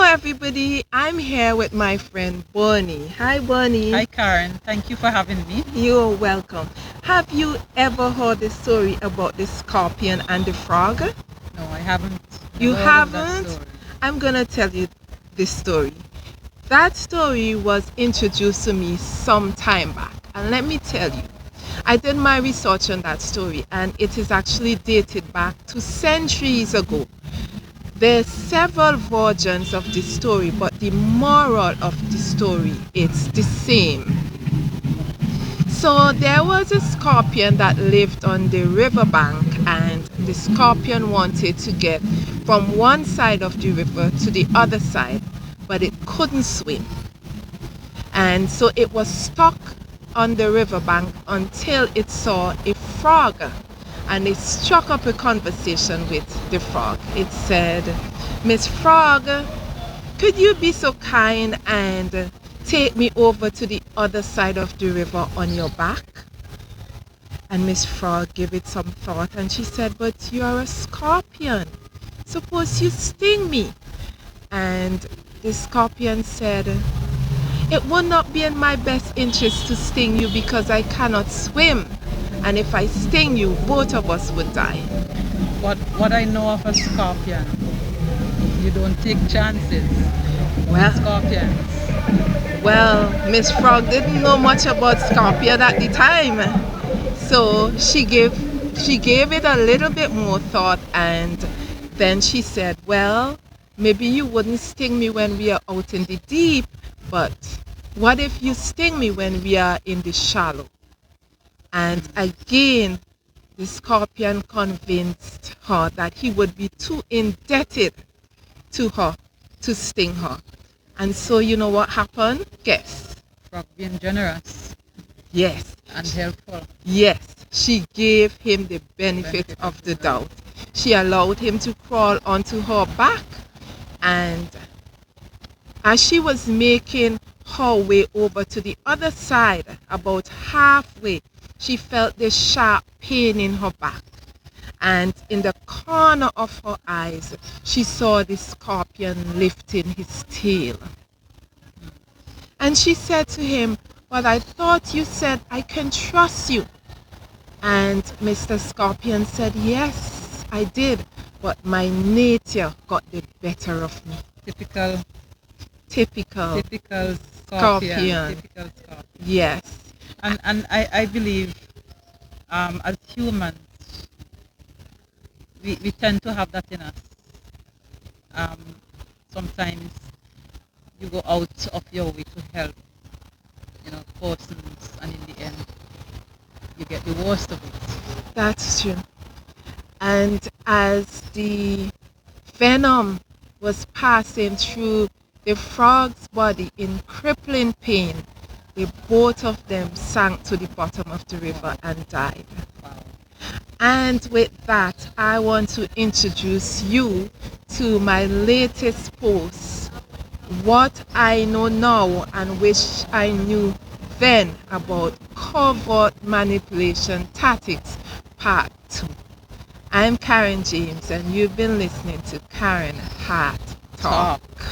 everybody. I'm here with my friend Bonnie. Hi Bonnie. Hi Karen, thank you for having me. You're welcome. Have you ever heard the story about the scorpion and the frog? No, I haven't You never heard of that haven't? story. I'm gonna tell you this story. That story was introduced to me some time back. And let me tell you, I did my research on that story and it is actually dated back to centuries ago. There's several versions of the story, but the moral of the story it's the same. So there was a scorpion that lived on the riverbank, and the scorpion wanted to get from one side of the river to the other side, but it couldn't swim. And so it was stuck on the riverbank until it saw a frog, and it struck up a conversation with the frog. It said, "Miss Frog, could you be so kind and take me over to the other side of the river on your back?" And Miss Frog gave it some thought and she said, "But you're a scorpion. Suppose you sting me." And the scorpion said, "It would not be in my best interest to sting you because I cannot swim. And if I sting you, both of us would die." What I know of a scorpion, you don't take chances with Well, scorpions. Miss Frog didn't know much about scorpion at the time. So she gave it a little bit more thought, and then she said, "Well, maybe you wouldn't sting me when we are out in the deep, but what if you sting me when we are in the shallow?" And again, the scorpion convinced her that he would be too indebted to her to sting her. And so you know what happened? Guess. Frog being generous Yes. and helpful. Yes, she gave him the benefit Benefit of the doubt. She allowed him to crawl onto her back, and as she was making her way over to the other side, about halfway, she felt this sharp pain in her back. And in the corner of her eyes, she saw the scorpion lifting his tail. And she said to him, "But I thought you said I can trust you." And Mr. Scorpion said, "Yes, I did, but my nature got the better of me." Typical, Typical typical scorpion. Typical scorpion. Yes, And I believe as humans, we tend to have that in us. Um, Sometimes you go out of your way to help, persons, and in the end, you get the worst of it. that's true. And as the venom was passing through the frog's body in crippling pain, the both of them sank to the bottom of the river and died. Wow. And with that, I want to introduce you to my latest post, "What I Know Now and Wish I Knew Then About Covert Manipulation Tactics, Part 2. I'm Karen James, and you've been listening to Karen Heart Talk. Talk.